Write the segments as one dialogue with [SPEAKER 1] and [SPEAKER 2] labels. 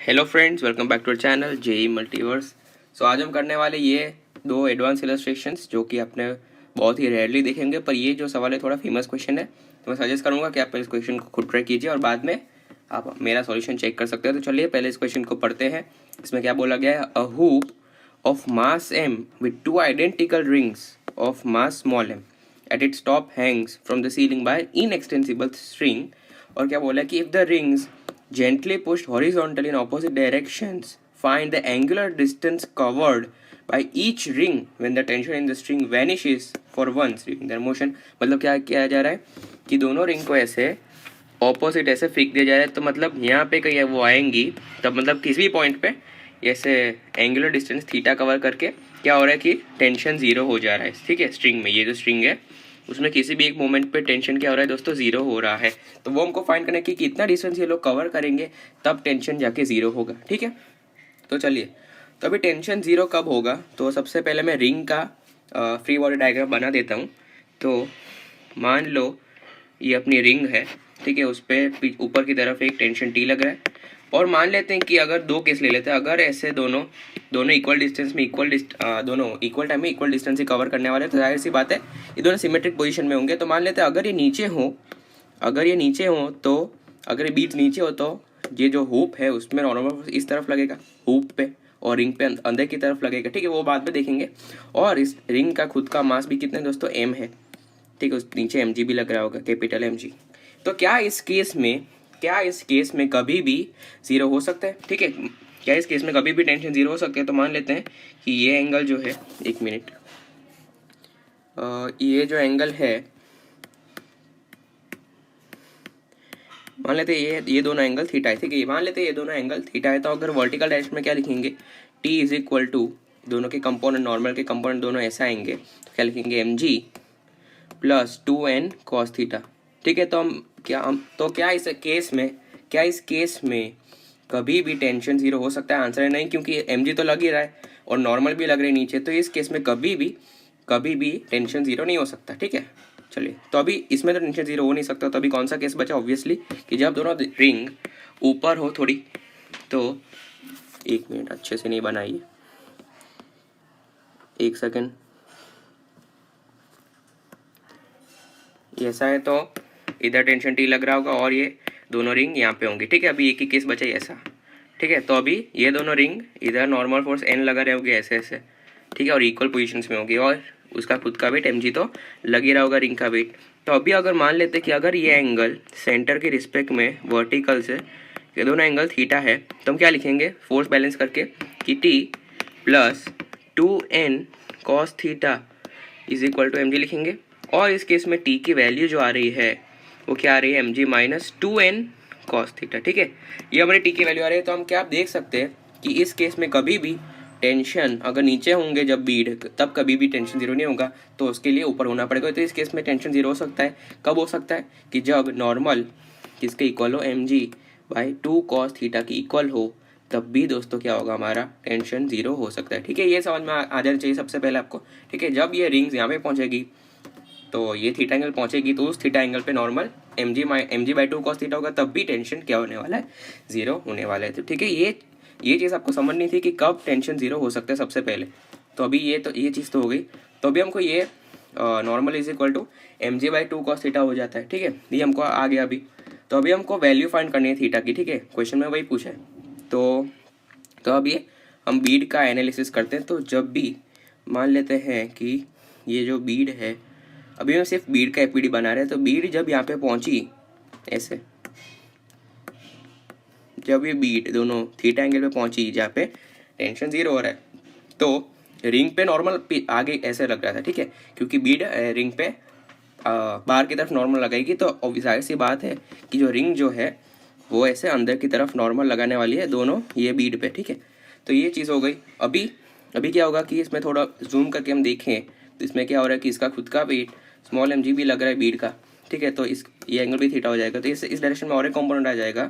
[SPEAKER 1] Hello friends, welcome back to our channel JE Multiverse. So आज हम करने वाले ये दो एडवांस इलस्ट्रेशंस जो कि आपने बहुत ही रेयरली देखेंगे, पर ये जो सवाल है थोड़ा फेमस क्वेश्चन है, तो मैं सजेस्ट करूंगा कि आप इस क्वेश्चन को खुद ट्राई कीजिए और बाद में आप मेरा सॉल्यूशन चेक कर सकते हैं। तो चलिए पहले इस क्वेश्चन को पढ़ते हैं। इसमें क्या बोला गया है? A hoop of mass m with two identical rings of mass small m at its top hangs from the ceiling by inextensible string। और क्या बोला है कि if the rings gently pushed horizontally in opposite directions, find the angular distance covered by each ring when the tension in the string vanishes for once during their motion। मतलब क्या किया जा रहा है कि दोनों रिंग को ऐसे ऑपोजिट ऐसे फेंक दिया जा रहा है, तो मतलब यहाँ पे कहीं वो आएंगी, तब मतलब किसी भी पॉइंट पे ऐसे एंगुलर डिस्टेंस थीटा कवर करके क्या हो रहा है कि टेंशन जीरो हो जा रहा है। ठीक है, स्ट्रिंग में ये जो स्ट्रिंग है उसमें किसी भी एक मोमेंट पे टेंशन क्या हो रहा है दोस्तों, जीरो हो रहा है। तो वो हमको फाइंड करना है कि कितना डिस्टेंस ये लोग कवर करेंगे तब टेंशन जाके जीरो होगा। ठीक है, तो चलिए, तो अभी टेंशन जीरो कब होगा? तो सबसे पहले मैं रिंग का फ्री बॉडी डायग्राम बना देता हूँ। तो मान लो ये अपनी रिंग है, ठीक है, उस पर ऊपर की तरफ एक टेंशन टी लग रहा है, और मान लेते हैं कि अगर दो केस ले लेते हैं, अगर ऐसे दोनों इक्वल डिस्टेंस में दोनों इक्वल टाइम में इक्वल डिस्टेंस ही कवर करने वाले, तो जाहिर सी बात है ये दोनों सिमेट्रिक पोजीशन में होंगे। तो मान लेते हैं अगर ये नीचे हो तो अगर ये बीच नीचे हो तो ये जो हुप है उसमें नॉर्मल इस तरफ लगेगा हुप पे, और रिंग पे अंदर की तरफ लगेगा। ठीक है, वो बाद में देखेंगे। और इस रिंग का खुद का मास भी कितने दोस्तों, m है। ठीक है, उस नीचे mg भी लग रहा होगा, कैपिटल mg। तो क्या इस केस में कभी भी जीरो हो सकता है? ठीक है, क्या इस केस में कभी भी टेंशन जीरो हो सकती है? तो मान लेते हैं कि ये एंगल जो है, एक मिनट, ये जो एंगल है, मान लेते हैं ये दोनों एंगल थीटा है। ठीक है, मान लेते हैं ये दोनों एंगल थीटा है। तो अगर वर्टिकल डायरेक्शन में क्या लिखेंगे, t इज इक्वल टू दोनों के कंपोनेंट, नॉर्मल के कंपोनेंट दोनों ऐसा आएंगे, तो क्या लिखेंगे, mg plus 2n cos theta. ठीक है, तो क्या इस केस में कभी भी टेंशन जीरो हो सकता है? आंसर है नहीं, क्योंकि mg तो लग ही रहा है और नॉर्मल भी लग रहे हैं नीचे, तो इस केस में कभी भी टेंशन जीरो नहीं हो सकता। ठीक है, चलिए, तो अभी इसमें तो टेंशन जीरो हो नहीं सकता। तो अभी कौन सा केस बचा? ऑब्वियसली कि जब दोनों रिंग ऊपर हो थोड़ी। तो एक मिनट, अच्छे से नहीं बनाइए, एक सेकेंड। ऐसा है तो इधर टेंशन टी लग रहा होगा और ये दोनों रिंग यहाँ पे होंगी। ठीक है, अभी एक ही केस बचा ऐसा। ठीक है, तो अभी ये दोनों रिंग इधर नॉर्मल फोर्स n लगा रहे होंगे ऐसे ऐसे। ठीक है, और इक्वल पोजीशंस में होगी, और उसका खुद का वेट mg तो लग ही रहा होगा रिंग का वेट। तो अभी अगर मान लेते कि अगर ये एंगल सेंटर के रिस्पेक्ट में वर्टिकल से ये दोनों एंगल थीटा है, तो हम क्या लिखेंगे फोर्स बैलेंस करके कि t plus 2n cos theta is equal to mg लिखेंगे। और इस केस में t की वैल्यू जो आ रही है वो क्या आ रही है, mg minus 2n cos theta. ठीक है, ये हमारी t की वैल्यू आ रही है। तो हम क्या देख सकते हैं कि इस केस में कभी भी टेंशन अगर नीचे होंगे जब बीड, तब कभी भी टेंशन जीरो नहीं होगा, तो उसके लिए ऊपर होना पड़ेगा। तो इस केस में टेंशन जीरो हो सकता है। कब हो सकता है? कि जब नॉर्मल किसके इक्वल हो, mg बाई 2 cos थीटा की इक्वल हो, तब भी दोस्तों क्या होगा, हमारा टेंशन जीरो हो सकता है। ठीक है, ये समझ में आ जाना चाहिए सबसे पहले आपको। ठीक है, जब ये रिंग्स यहाँ पे पहुँचेगी तो ये थीटा एंगल पहुंचेगी, तो उस थीटा एंगल पे normal mg by 2 cos theta होगा, तब भी टेंशन क्या होने वाला है, जीरो होने वाला है। तो ठीक है, ये चीज़ आपको समझनी थी कि कब टेंशन जीरो हो सकता है सबसे पहले। तो अभी ये चीज़ तो हो गई। तो अभी हमको ये normal is equal to mg by 2 cos theta हो जाता है। ठीक है, ये हमको आ गया अभी। तो अभी हमको वैल्यू फाइंड करनी है थीटा की। ठीक है, क्वेश्चन में वही पूछा है। तो अब ये हम बीड का एनालिसिस करते हैं। तो जब भी मान लेते हैं कि ये जो बीड है, अभी हम सिर्फ बीड का एपीडी बना रहे हैं, तो बीड जब यहाँ पे पहुंची ऐसे, जब ये बीड दोनों थीटा एंगल पे पहुंची जहाँ पे टेंशन जीरो हो रहा है, तो रिंग पे नॉर्मल आगे ऐसे लग रहा था। ठीक है, क्योंकि बीड रिंग पे बाहर की तरफ नॉर्मल लगाएगी, तो जाहिर सी बात है कि जो रिंग जो है वो ऐसे अंदर की तरफ नॉर्मल लगाने वाली है दोनों ये बीड पे। ठीक है, तो ये चीज़ हो गई। अभी क्या होगा कि इसमें थोड़ा जूम करके हम देखें तो इसमें क्या हो रहा है कि इसका खुद का वेट स्मॉल mg भी लग रहा है बीड का। ठीक है, तो ये एंगल भी थीटा हो जाएगा। तो इस डायरेक्शन में और एक कॉम्पोनेंट आ जाएगा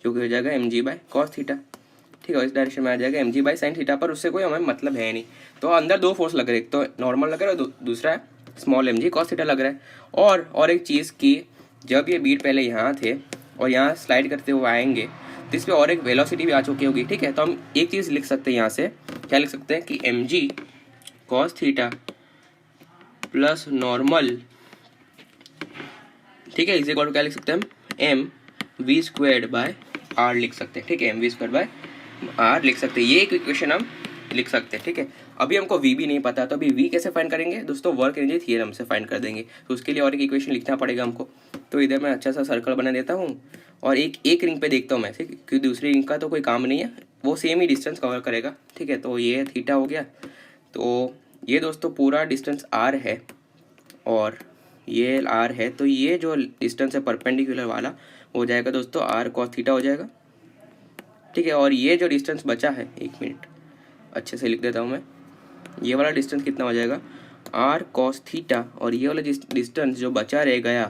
[SPEAKER 1] जो कि हो जाएगा mg बाई कॉस थीटा। ठीक है, और इस डायरेक्शन में आ जाएगा mg बाई साइन थीटा, पर उससे कोई हमें मतलब है नहीं। तो अंदर दो फोर्स लग रहे हैं, एक तो नॉर्मल लग रहा है, दूसरा स्मॉल mg कॉस थीटा लग रहा है। और एक चीज़ की, जब ये बीड पहले यहाँ थे और यहाँ स्लाइड करते हुए आएंगे, तो इस पर और एक वेलोसिटी भी आ चुकी होगी, ठीक है। तो हम एक चीज़ लिख सकते हैं यहाँ से, क्या लिख सकते हैं कि mg cos theta plus normal, ठीक है, इज इक्वल टू क्या लिख सकते हैं हम, m v squared by r लिख सकते हैं, ठीक है, m v squared by r लिख सकते हैं। ये एक इक्वेशन हम लिख सकते हैं, ठीक है। अभी हमको v भी नहीं पता, तो अभी v कैसे फाइंड करेंगे दोस्तों, वर्क एनर्जी थ्योरम से फाइंड कर देंगे। तो उसके लिए और एक इक्वेशन लिखना पड़ेगा हमको। तो इधर मैं अच्छा सा सर्कल बना देता हूँ और एक रिंग पे देखता हूँ मैं, ठीक है, क्योंकि दूसरी रिंग का तो कोई काम नहीं है, वो सेम ही डिस्टेंस कवर करेगा, ठीक है। तो ये थीटा हो गया। तो ये दोस्तों पूरा डिस्टेंस r है और ये r है, तो ये जो डिस्टेंस है परपेंडिकुलर वाला हो जाएगा दोस्तों r cos थीटा हो जाएगा, ठीक है। और ये जो डिस्टेंस बचा है, एक मिनट अच्छे से लिख देता हूँ मैं, ये वाला डिस्टेंस कितना हो जाएगा r cos थीटा, और ये वाला डिस्टेंस जो बचा रह गया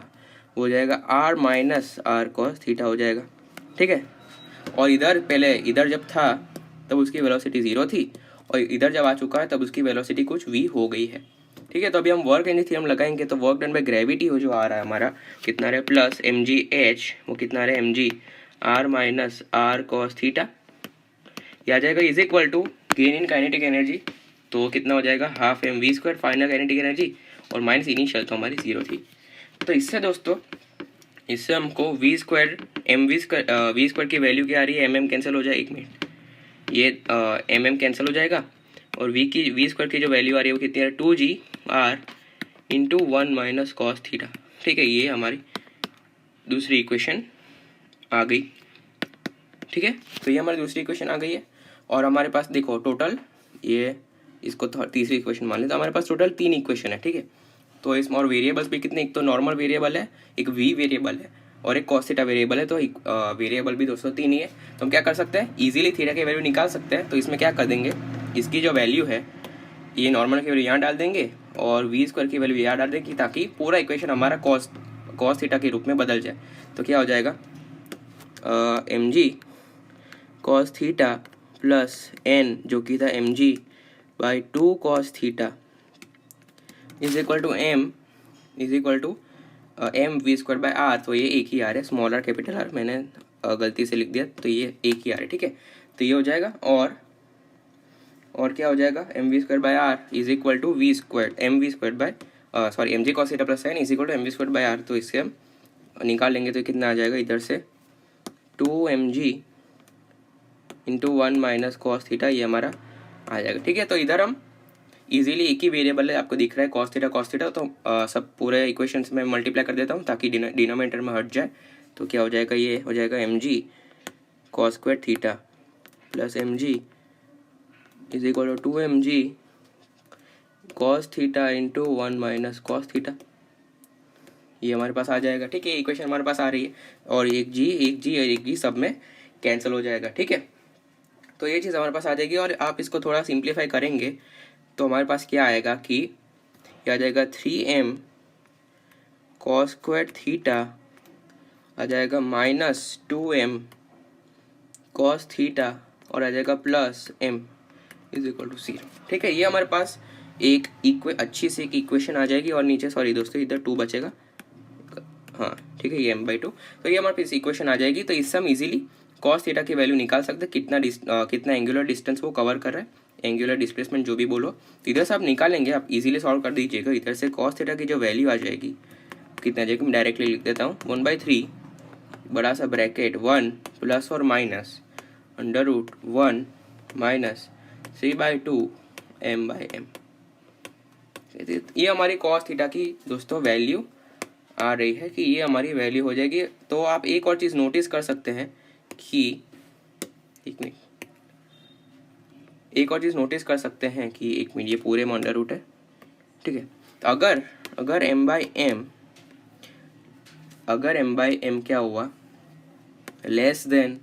[SPEAKER 1] वो हो जाएगा r minus r cos theta हो जाएगा, ठीक है। और इधर पहले इधर जब था तब उसकी वेलोसिटी 0 थी, और इधर जब आ चुका है तब उसकी वेलोसिटी कुछ v हो गई है, ठीक है। तो अभी हम वर्क एनर्जी थ्योरम लगाएंगे, तो वर्क डन बाय ग्रेविटी हो जो आ रहा है हमारा कितना रहे प्लस mg h, वो कितना रहे mg r minus r cos theta, ये आ जाएगा is equal to gain in kinetic energy, तो कितना हो जाएगा half m v square final kinetic energy, और माइनस इनिशियल तो हमारी 0 थी। तो इससे दोस्तों, इससे हमको वी स्क्वायर वी स्क्वायर की वैल्यू क्या आ रही है, एम कैंसिल हो जाए, एक मिनट, ये एम कैंसिल हो जाएगा, और वी स्क्वायर की जो वैल्यू आ रही है वो कितनी है 2g r into 1 minus cos theta, ठीक है। ये हमारी दूसरी इक्वेशन आ गई, ठीक है। तो ये हमारी दूसरी इक्वेशन आ गई है। और हमारे पास देखो टोटल, ये इसको तीसरी इक्वेशन मान लें, तो हमारे पास टोटल 3 इक्वेशन है, ठीक है। तो इसमें और वेरिएबल्स भी कितने, एक तो नॉर्मल वेरिएबल है, एक v वेरिएबल है, और एक कॉस थीटा वेरिएबल है। तो वेरिएबल भी दोस्तों 3 ही है। तो हम क्या कर सकते हैं, इजीली थीटा की वैल्यू निकाल सकते हैं। तो इसमें क्या कर देंगे, इसकी जो वैल्यू है ये नॉर्मल की वैल्यू यहाँ डाल देंगे और वी स्क्वायर की वैल्यू यहाँ डाल देंगे, ताकि पूरा इक्वेशन हमारा कॉस थीटा के रूप में बदल जाए। तो क्या हो जाएगा m g cos theta plus n जो कि था m g by 2 cos theta is equal to m v square by r. तो ये एक ही आर है, स्मॉल आर कैपिटल आर, मैंने गलती से लिख दिया, तो ये एक ही आर है, ठीक है। तो ये हो जाएगा, और क्या हो जाएगा m v square by r is equal to v square m v square by sorry m g cos theta plus n is equal to m v square by r. तो इससे हम निकाल लेंगे, तो कितना आ जाएगा इधर से 2mg into 1 minus cos theta, ये हमारा आ जाएगा, ठीक है। तो इधर हम इजीली एक ही वेरिएबल है, आपको दिख रहा है कॉस थीटा, तो सब पूरे इक्वेशंस में मल्टीप्लाई कर देता हूँ ताकि डिनोमिनेटर में हट जाए। तो क्या हो जाएगा, ये हो जाएगा mg cos square theta plus mg is equal to 2mg cos theta into 1 minus cos theta, ये हमारे पास आ जाएगा, ठीक है। इक्वेशन हमारे पास आ रही है, और एक जी सब में कैंसिल हो जाएगा, ठीक है। तो ये चीज़ हमारे पास आ जाएगी, और आप इसको थोड़ा सिंप्लीफाई करेंगे तो हमारे पास क्या आएगा कि क्या आ जाएगा 3m कॉस स्क्वायर थीटा आ जाएगा माइनस 2m कॉस थीटा, और आ जाएगा plus m is equal to 0, ठीक है। ये हमारे पास एक अच्छी सी एक इक्वेशन आ जाएगी, और नीचे सॉरी दोस्तों इधर 2 बचेगा, हाँ ठीक है, ये m/2। तो ये हमारे पास इक्वेशन आ जाएगी। तो इससे हम इजीली कॉस थीटा की वैल्यू निकाल सकते हैं, कितना एंगुलर डिस्टेंस वो कवर कर रहा है, एंगुलर डिस्प्लेसमेंट जो भी बोलो। तो इधर से आप निकालेंगे, आप इजीली सॉल्व कर दीजिएगा। इधर से कॉस थीटा की जो वैल्यू आ जाएगी कितना आ जाएगी, मैं डायरेक्टली लिख देता हूँ 1/3 बड़ा सा ब्रैकेट 1 प्लस और माइनस √1 माइनस 3/2 m/m। ये हमारी कॉस थीटा की दोस्तों वैल्यू आ रही है कि ये हमारी वैल्यू हो जाएगी। तो आप एक और चीज़ नोटिस कर सकते हैं कि एक मिनट ये पूरे में अंडर रूट है, ठीक है। तो अगर m बाई m क्या हुआ लेस देन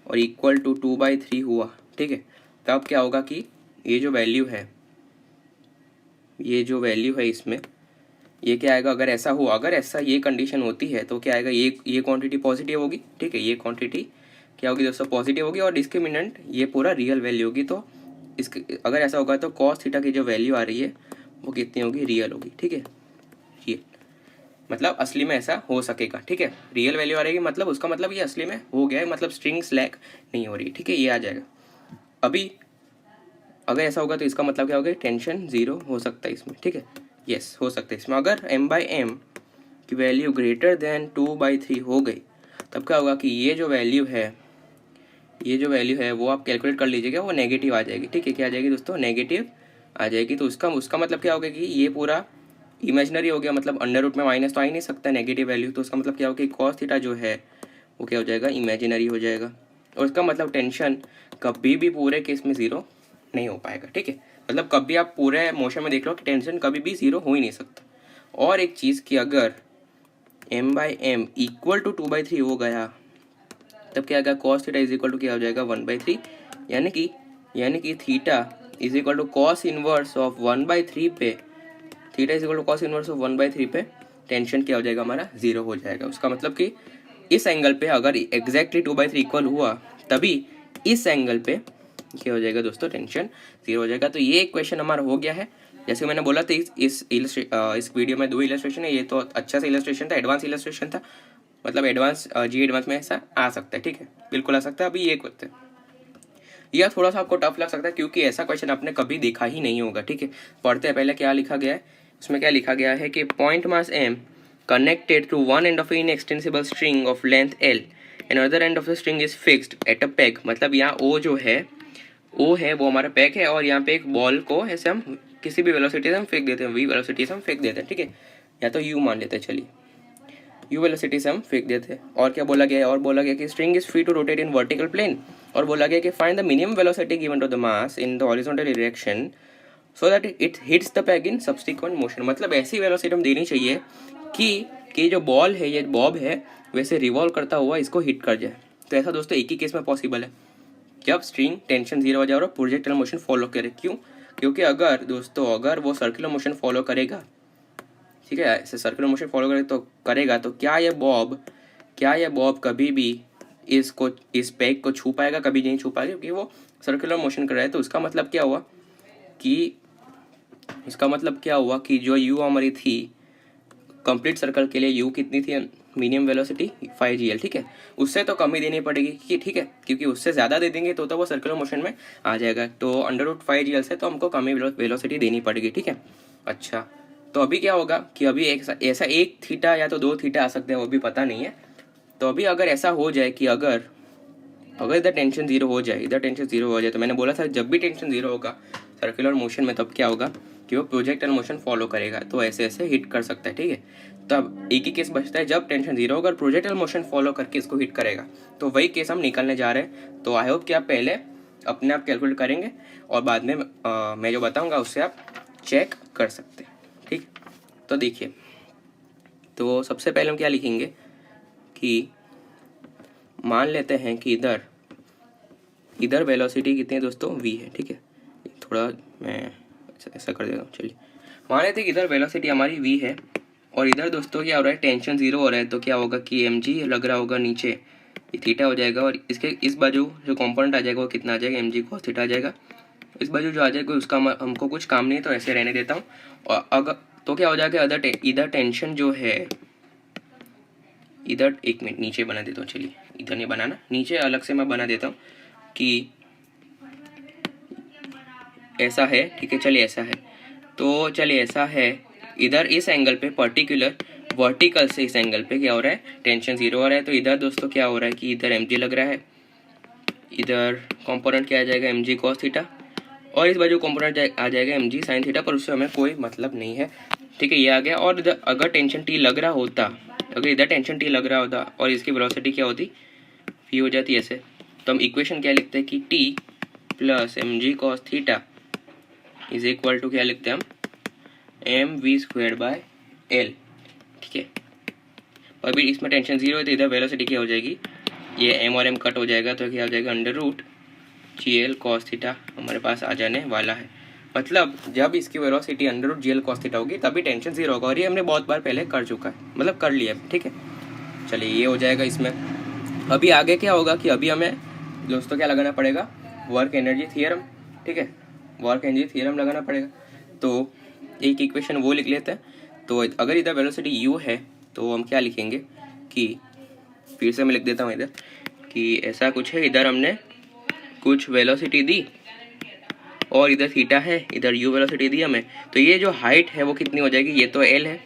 [SPEAKER 1] और इक्वल टू 2/3 हुआ, ठीक है, तब क्या होगा कि ये जो वैल्यू है इसमें ये क्या आएगा, अगर ऐसा ये कंडीशन होती है तो क्या आएगा, ये क्वांटिटी पॉजिटिव होगी, ठीक है, ये क्वांटिटी क्या होगी दोस्तों पॉजिटिव होगी, और डिस्क्रिमिनेंट ये पूरा रियल वैल्यू होगी। तो इसके अगर ऐसा होगा तो कॉस थीटा की जो वैल्यू आ रही है वो कितनी होगी, रियल होगी, ठीक है, रियल। मतलब असली में ऐसा हो सकेगा, ठीक है। रियल वैल्यू आ रहेगी मतलब उसका मतलब ये असली में हो गया है, मतलब स्ट्रिंग स्लैक नहीं हो रही, ठीक है, ये आ जाएगा। अभी अगर ऐसा होगा तो इसका मतलब क्या होगा, टेंशन 0 हो सकता है इसमें, ठीक है, यस हो सकता है इसमें। अगर m/m की वैल्यू ग्रेटर देन 2/3 हो गई तब क्या होगा कि ये जो वैल्यू है वो आप कैलकुलेट कर लीजिएगा, वो नेगेटिव आ जाएगी, ठीक है। क्या आ जाएगी दोस्तों, नेगेटिव आ जाएगी। तो उसका मतलब क्या होगा कि ये पूरा इमेजिनरी हो गया, मतलब अंडर रूट में माइनस तो आ ही नहीं सकता नेगेटिव वैल्यू, तो उसका मतलब क्या होगा कि कॉस थीटा जो है वो क्या हो जाएगा, इमेजिनरी हो जाएगा। और इसका मतलब टेंशन कभी भी पूरे केस में 0 नहीं हो पाएगा, ठीक है। मतलब कभी आप पूरे मोशन में देख लो कि टेंशन कभी भी 0 हो ही नहीं सकता। और एक चीज़ कि अगर m/m इक्वल टू 2/3 हो गया तब क्या आएगा, cos theta is equal to क्या हो जाएगा, 1/3, यानी कि theta is equal to cos inverse of 1/3 पे, theta is equal to cos inverse of 1/3 पे टेंशन क्या हो जाएगा हमारा, 0 हो जाएगा। उसका मतलब कि इस एंगल पे अगर एग्जैक्टली 2/3 इक्वल हुआ तभी इस एंगल पे क्या हो जाएगा दोस्तों, टेंशन 0 हो जाएगा। तो ये एक क्वेश्चन हमारा हो गया है। जैसे मैंने बोला था इस वीडियो में 2 इलस्ट्रेशन है, ये तो अच्छा सा इलस्ट्रेशन था, एडवांस इलस्ट्रेशन था, मतलब एडवांस एडवांस में ऐसा आ सकता है, ठीक है, बिल्कुल आ सकता है। अभी ये करते हैं, यह थोड़ा सा आपको टफ लग सकता है क्योंकि ऐसा क्वेश्चन आपने कभी देखा ही नहीं होगा, ठीक है। पढ़ते हैं पहले क्या लिखा गया है, उसमें क्या लिखा गया है कि point mass m connected to one end of an inextensible string of length L and other end of the string is fixed at a peg। मतलब यहाँ O जो है वो हमारा पैक है, और यहाँ पे एक बॉल को ऐसे हम किसी भी वेलोसिटी से हम फेंक देते हैं, v वेलोसिटी से हम फेंक देते हैं, ठीक है, या तो u मान लेते हैं, चलिए u वेलोसिटी से हम फेंक देते हैं। और क्या बोला गया है, और बोला गया कि string is free to rotate in vertical plane, और बोला गया कि find the minimum velocity given to the mass in the horizontal direction so that it hits the peg in subsequent motion. मतलब ऐसी वेलोसिटी हम देनी चाहिए कि जो बॉल है, ये बॉब है, वैसे रिवॉल्व करता हुआ इसको हिट कर जाए। तो ऐसा दोस्तों एक ही केस में पॉसिबल है, जब स्ट्रिंग टेंशन 0 हो जाए और प्रोजेक्टाइल मोशन फॉलो करे। क्यों, क्योंकि अगर वो सर्कुलर मोशन फॉलो करेगा, ठीक है, ऐसे सर्कुलर मोशन फॉलो करेगा तो क्या ये बॉब कभी भी इस पैग को छू पाएगा, कभी नहीं छू पाएगा, क्योंकि वो सर्कुलर मोशन कर रहा है। तो इसका मतलब क्या हुआ कि जो u हमारी थी कंप्लीट सर्कल के लिए, u कितनी थी, मिनिमम वेलोसिटी 5gl, ठीक है, उससे तो कम ही देनी पड़ेगी, ठीक है, क्योंकि उससे ज़्यादा दे देंगे तो वो सर्कुलर मोशन में आ जाएगा। तो √5gl से तो हमको कम ही वेलोसिटी देनी पड़ेगी, ठीक है। अच्छा, तो अभी क्या होगा कि अभी ऐसा एक थीटा या तो 2 थीटा आ सकते हैं, वो भी पता नहीं है। तो अभी अगर ऐसा हो जाए कि अगर इधर टेंशन 0 हो जाए, तो मैंने बोला था जब भी टेंशन 0 होगा सर्कुलर मोशन में तब क्या होगा कि वो प्रोजेक्टाइल मोशन फॉलो करेगा, तो ऐसे हिट कर सकता है, ठीक है। तब एक ही केस बचता है जब टेंशन 0 होगा और प्रोजेक्टाइल मोशन फॉलो करके इसको हिट करेगा, तो वही केस हम निकालने जा रहे हैं। तो आई होप कि आप पहले अपने आप कैलकुलेट करेंगे और बाद में मैं जो बताऊंगा उससे आप चेक कर सकते हैं, ठीक। तो देखिए, तो सबसे पहले हम क्या लिखेंगे कि मान लेते हैं कि इधर वेलोसिटी कितनी है दोस्तों, v है, ठीक है। थोड़ा मैं ऐसा कर देता हूँ, चलिए मान लेते हैं कि इधर वेलोसिटी हमारी v है और इधर दोस्तों क्या हो रहा है, टेंशन 0 हो रहा है। तो क्या होगा कि mg लग रहा होगा नीचे, ये थीटा हो जाएगा, और इसके इस बाजू जो कंपोनेंट आ जाएगा वो कितना आ जाएगा, mg cos थीटा आ जाएगा। इस बाजू जो आ जाएगा उसका हमको कुछ काम नहीं है, तो ऐसे रहने देता हूँ। और अगर तो क्या हो जाएगा, इधर टेंशन जो है, इधर एक मिनट नीचे बना देता हूँ, चलिए इधर नहीं बनाना, नीचे अलग से मैं बना देता हूँ कि ऐसा है, ठीक है, चलिए ऐसा है। तो चलिए ऐसा है, इधर इस एंगल पे पर्टिकुलर वर्टिकल से इस एंगल पे क्या हो रहा है, टेंशन 0 हो रहा है। तो इधर दोस्तों क्या हो रहा है कि इधर mg लग रहा है, इधर कंपोनेंट क्या आ जाएगा, mg cos थीटा, और इस बाजू कंपोनेंट आ जाएगा mg sin थीटा, पर उससे हमें कोई मतलब नहीं है, ठीक है, ये आ गया। और अगर टेंशन t लग रहा होता, अगर इधर टेंशन t लग रहा होता और इसकी वेलोसिटी क्या होती, v हो जाती ऐसे, तो हम इक्वेशन क्या लिखते हैं कि t plus mg cos theta is equal to क्या लिखते हैं हम, mv²/L, ठीक है। और अभी इसमें टेंशन 0 है तो इधर वेलोसिटी क्या हो जाएगी, ये m और m कट हो जाएगा, तो क्या हो जाएगा √GL cos थीटा हमारे पास आ जाने वाला है। मतलब जब इसकी वेलोसिटी √GL cos थीटा होगी तभी टेंशन 0 होगा, और ये हमने बहुत बार पहले कर चुका है, मतलब कर लिया, ठीक है। चलिए ये हो जाएगा इसमें। अभी आगे क्या होगा कि अभी हमें दोस्तों क्या लगाना पड़ेगा, वर्क एनर्जी थियरम, ठीक है, वर्क एनर्जी थियरम लगाना पड़ेगा। तो एक इक्वेशन वो लिख लेते हैं। तो अगर इधर वेलोसिटी u है तो हम क्या लिखेंगे कि फिर से मैं लिख देता हूँ इधर कि ऐसा कुछ है, इधर हमने कुछ वेलोसिटी दी और इधर थीटा है, इधर यू वेलोसिटी दी हमें, तो ये जो हाइट है वो कितनी हो जाएगी, ये तो एल है,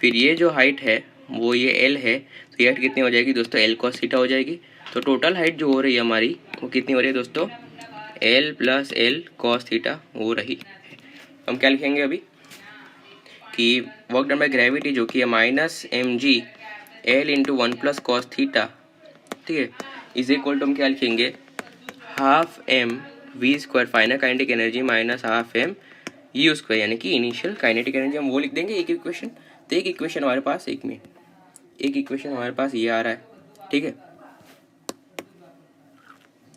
[SPEAKER 1] फिर ये जो हाइट है वो ये एल है, तो ये हाइट कितनी हो जाएगी दोस्तों, एल कॉस थीटा हो जाएगी। तो टोटल हाइट जो हो रही है हमारी वो कितनी हो रही है दोस्तों, L plus L cos theta हो रही है। हम क्या लिखेंगे अभी कि वर्क डन बाय ग्रेविटी जो कि है minus m g l into one plus cos theta, ठीक है, इज इक्वल टू हम क्या लिखेंगे, half m v square final kinetic energy minus half m u square, यानी कि इनिशियल काइनेटिक एनर्जी हम वो लिख देंगे एक इक्वेशन। तो एक इक्वेशन हमारे पास, एक मिनट, एक इक्वेशन हमारे पास ये आ रहा है, ठीक है,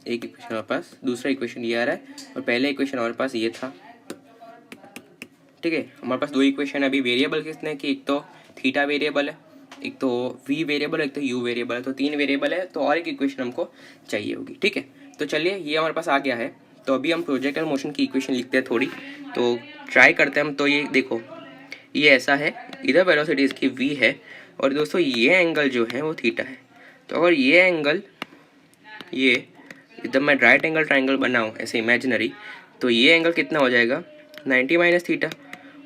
[SPEAKER 1] एक इक्वेशन हमारे पास, दूसरा इक्वेशन ये आ रहा है और पहले इक्वेशन हमारे पास ये था, ठीक है। हमारे पास दो इक्वेशन है अभी। वेरिएबल कितने कि एक तो थीटा वेरिएबल है, एक तो वी वेरिएबल है, एक तो यू वेरिएबल है, तो तीन वेरिएबल है, तो और एक इक्वेशन हमको चाहिए होगी, ठीक है। तो चलिए ये हमारे पास आ गया है। तो अभी हम प्रोजेक्टाइल मोशन की इक्वेशन लिखते हैं थोड़ी, तो ट्राई करते हैं हम। तो ये देखो, ये ऐसा है, इधर वेलोसिटी इसकी v है और दोस्तों ये एंगल जो है वो थीटा है। तो अगर ये एंगल, ये एकदम मैं राइट एंगल ट्राइंगल बनाऊँ ऐसे इमेजिनरी, तो ये एंगल कितना हो जाएगा, 90 माइनस थीटा।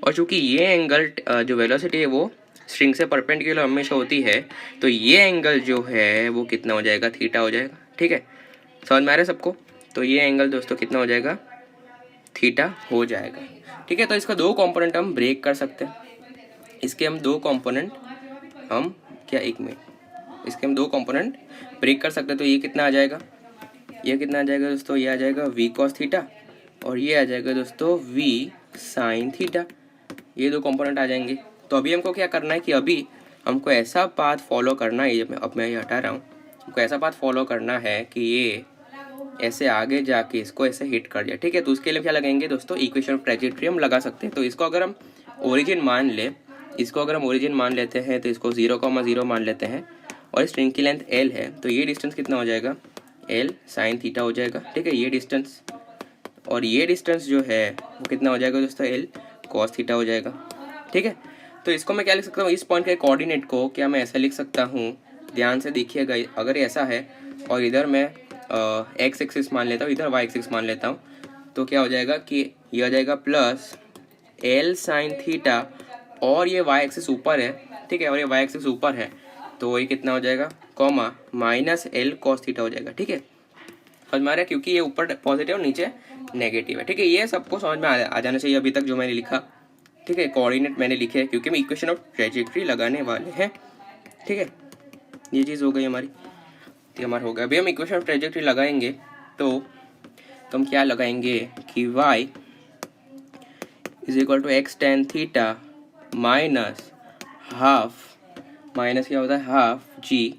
[SPEAKER 1] और चूंकि ये एंगल जो वेलोसिटी है वो स्ट्रिंग से परपेंडिकुलर हमेशा होती है, तो ये एंगल जो है वो कितना हो जाएगा, थीटा हो जाएगा, ठीक है। समझ में आ रहा है सबको। तो ये एंगल दोस्तों कितना हो जाएगा, थीटा हो जाएगा, ठीक है। तो इसका दो कंपोनेंट हम ब्रेक कर सकते हैं, इसके हम दो कंपोनेंट हम क्या, एक मिनट, इसके हम दो कंपोनेंट ब्रेक कर सकते हैं। तो ये कितना आ जाएगा, ये कितना आ जाएगा दोस्तों, ये आ जाएगा वी कॉस थीटा और ये आ जाएगा दोस्तों वी साइन थीटा, ये दो कंपोनेंट आ जाएंगे। तो अभी हमको क्या करना है कि अभी हमको ऐसा पाथ फॉलो करना है, अब मैं ये हटा रहा हूँ, हमको ऐसा पाथ फॉलो करना है कि ये ऐसे आगे जाके इसको ऐसे हिट कर जाए, ठीक है। तो उसके लिए क्या लगाएंगे दोस्तों, इक्वेशन ऑफ ट्रेजेक्टरी हम लगा सकते हैं। तो इसको अगर हम ओरिजिन मान ले, इसको अगर हम ओरिजिन मान लेते हैं तो इसको 0,0 मान लेते हैं और स्ट्रिंग की लेंथ एल है, तो ये डिस्टेंस कितना हो जाएगा, एल साइन थीटा हो जाएगा, ठीक है, ये डिस्टेंस। और ये डिस्टेंस जो है वो कितना हो जाएगा दोस्तों, एल कॉस थीटा हो जाएगा, ठीक है। तो इसको मैं क्या लिख सकता हूँ, इस पॉइंट के कोऑर्डिनेट को क्या मैं ऐसा लिख सकता हूँ, ध्यान से देखिएगा, अगर ऐसा है और इधर मैं एक्स एक्सिस मान लेता हूँ, इधर वाई एक्सिस मान लेता हूँ, तो क्या हो जाएगा कि ये हो जाएगा प्लस एल साइन थीटा और ये वाई एक्सिस ऊपर है, ठीक है, और ये वाई एक्सिस ऊपर है, तो ये कितना हो जाएगा, comma minus L cos theta हो जाएगा, ठीक है। समझ में आ रहा है, क्योंकि ये ऊपर पॉजिटिव और नीचे नेगेटिव है, ठीक है। ये सबको समझ में आ जाना चाहिए अभी तक जो मैंने लिखा, ठीक है। कोऑर्डिनेट मैंने लिखे हैं क्योंकि हम इक्वेशन ऑफ ट्रेजेक्टरी लगाने वाले हैं, ठीक है। ये चीज़ हो गई हमारी, तो हमारा हो गया। अभी हम इक्वेशन ऑफ ट्रेजेक्टरी लगाएंगे तो हम क्या लगाएंगे कि y is equal to x tan theta minus half, minus क्या होता है, half g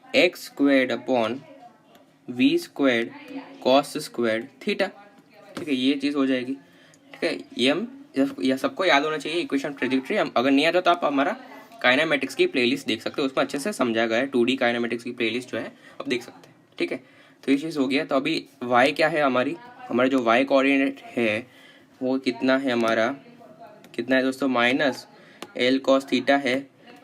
[SPEAKER 1] x squared upon v squared cos squared theta, ठीक है, ये चीज़ हो जाएगी, ठीक है। ये हम यह सबको याद होना चाहिए इक्वेशन ऑफ ट्रेजेक्टरी। हम अगर नहीं आता तो आप हमारा काइनेमेटिक्स की प्लेलिस्ट देख सकते हो, उसमें अच्छे से समझा गया है, 2D काइनेमेटिक्स की प्लेलिस्ट जो है आप देख सकते हैं, ठीक है। तो ये चीज़ हो गया। तो अभी y क्या है, हमारा जो y कोऑर्डिनेट है वो कितना है, हमारा कितना है दोस्तों, माइनस एल कॉस थीटा है,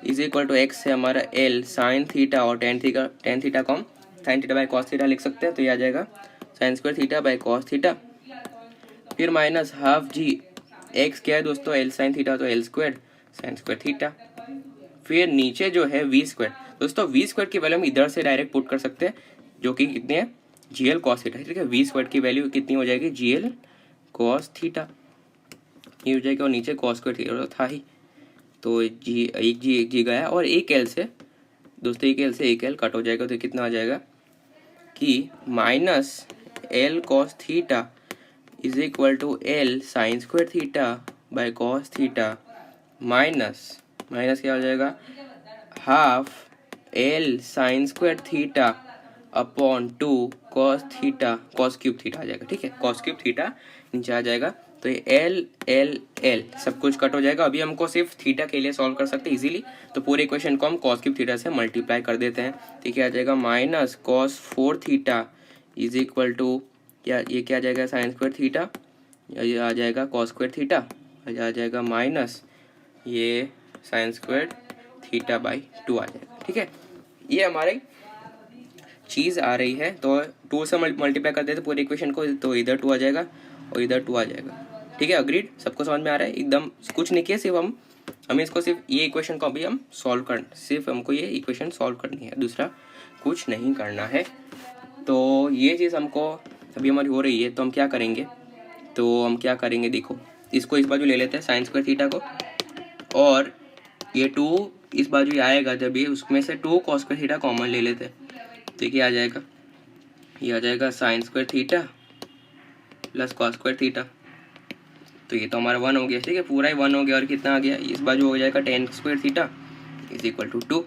[SPEAKER 1] इज इक्वल टू एक्स है हमारा एल साइन थीटा और टेन थीटा को हम sine theta by cos theta लिख सकते हैं, तो ये आ जाएगा sign square theta by cos theta, फिर माइनस हाफ जी एक्स क्या है दोस्तों, एल साइन थीटा, तो L square sine square theta, फिर नीचे जो है वी स्क्वायर, दोस्तों वी स्क्वायर की वैल्यू हम इधर से डायरेक्ट पुट कर सकते हैं, जो कि कितनी है, जी एल कॉस थीटा, ठीक है। वी स्क्वायर की वैल्यू कितनी हो जाएगी, जी एल कॉस थीटा, ये हो जाएगा, और नीचे कॉस स्क्वायर थीटा था ही, तो एक जी गया और एक एल से दोस्तों, एक एल से एक एल कट हो जाएगा, तो कितना आ जाएगा कि minus L cos theta is equal to L sine square theta by cos theta minus क्या हो जाएगा, half L sine square theta upon 2 cos theta cos cube theta आ जाएगा, ठीक है, कॉस क्यूब थीटा नीचे आ जाएगा। तो ये एल एल एल सब कुछ कट हो जाएगा। अभी हमको सिर्फ थीटा के लिए सॉल्व कर सकते हैं इजीली, तो पूरे इक्वेशन को हम कॉस क्यूब थीटा से मल्टीप्लाई कर देते हैं, ठीक है। आ जाएगा minus cos 4 theta is equal to क्या, ये क्या आ जाएगा, साइन स्क्वायर थीटा, ये आ जाएगा कॉस स्क्वायर थीटा, आ जाएगा माइनस ये साइन स्क्वायर थीटा बाई 2 आ जाएगा। ठीक है, ये हमारी चीज़ आ रही है। तो 2 से मल्टीप्लाई कर देते पूरी इक्वेशन को, तो इधर 2 आ जाएगा और इधर 2 आ जाएगा। ठीक है, अग्रीड, सबको समझ में आ रहा है? एकदम कुछ नहीं किया, सिर्फ हमें इसको सिर्फ ये इक्वेशन को अभी हम सॉल्व कर, सिर्फ हमको ये इक्वेशन सॉल्व करनी है, दूसरा कुछ नहीं करना है। तो ये चीज़ हमको अभी हमारी हो रही है, तो हम क्या करेंगे, देखो इसको इस बाजू ले लेते हैं साइन स्क्वायर थीटा को, और ये 2 इस बाजू आएगा जब ये, उसमें से 2 कॉस स्क्वायर थीटा कॉमन ले लेते हैं, तो ये आ जाएगा, ये आ जाएगा sign square theta plus cos square theta. तो ये तो हमारा 1 हो गया। ठीक है, पूरा ही 1 हो गया, और कितना आ गया, इस बाजू हो जाएगा tan square theta is equal to 2।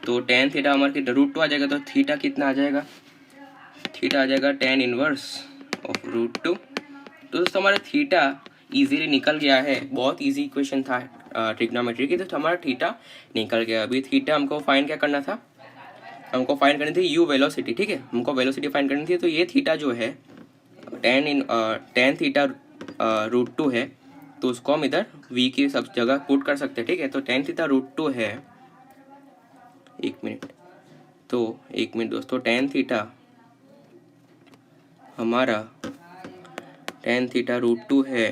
[SPEAKER 1] तो टेन थीटा हमारे कितना √2 आ जाएगा, तो थीटा कितना आ जाएगा, थीटा आ जाएगा टेन इनवर्स ऑफ √2। तो दोस्तों हमारा थीटा इजीली निकल गया है, बहुत इजी इक्वेशन था ट्रिग्नोमेट्री की, तो हमारा थीटा निकल गया। अभी थीटा हमको फाइंड क्या करना था, हमको फाइंड करनी थी यू वेलोसिटी। ठीक है, हमको वेलोसिटी फाइंड करनी थी, तो ये थीटा जो है टेन थीटा √2 है, तो उसको हम इधर v की सब जगह पुट कर सकते हैं। ठीक है, तो टेन थीटा √2 है, एक मिनट दोस्तों, टेन थीटा हमारा टेन थीटा √2 है।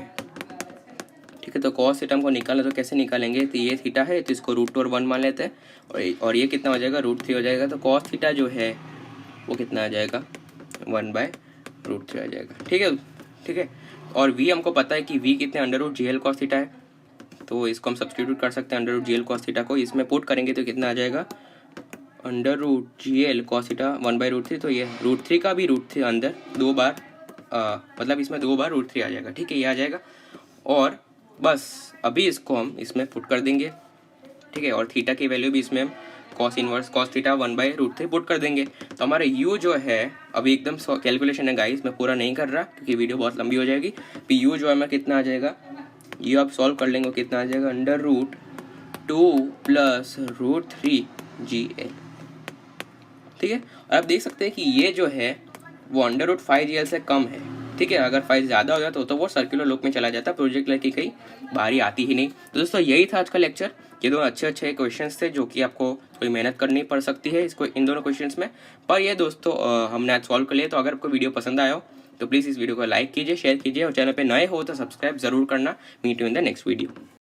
[SPEAKER 1] ठीक है, तो कॉस थीटा हमको निकालना, तो कैसे निकालेंगे, तो ये थीटा है तो इसको √2 और 1 मान लेते हैं, और ये कितना हो जाएगा, √3 हो जाएगा। तो कॉस थीटा जो है वो कितना आ जाएगा, 1/√3 आ जाएगा। ठीक है, और v हमको पता है कि v कितने √GL cos थीटा है, तो इसको हम सब्सटीट्यूट कर सकते हैं √GL cos थीटा को, इसमें पुट करेंगे तो कितना आ जाएगा, √GL cos थीटा 1/√3। तो ये √3 का भी √3 अंदर 2 बार मतलब इसमें 2 बार √3 आ जाएगा। ठीक है, ये आ जाएगा, और बस अभी इसको हम इसमें पुट कर देंगे। ठीक है, और थीटा की वैल्यू भी इसमें हम cos inverse cos theta 1/√3 put कर देंगे। तो हमारे u जो है, अभी एकदम कैलकुलेशन है गाइस, मैं पूरा नहीं कर रहा क्योंकि वीडियो बहुत लंबी हो जाएगी। तो u जो है हमें कितना आ जाएगा, ये आप सॉल्व कर लेंगे, कितना आ जाएगा, √2 प्लस √3GL। ठीक है, और आप देख सकते हैं कि ये जो है वो √5GL से कम है। ठीक है, अगर 5 ज़्यादा हो जाता तो वो सर्कुलर लूप में चला जाता, प्रोजेक्ट की कहीं बारी आती ही नहीं। तो दोस्तों यही था आज का लेक्चर। ये दोनों अच्छे क्वेश्चंस थे जो कि आपको थोड़ी मेहनत करनी पड़ सकती है इन दोनों क्वेश्चंस में, पर ये दोस्तों हमने आज सॉल्व कर लिया। तो अगर आपको वीडियो पसंद आया हो तो प्लीज़ इस वीडियो को लाइक कीजिए, शेयर कीजिए, और चैनल पर नए हो तो सब्सक्राइब जरूर करना। Meet you in the next video.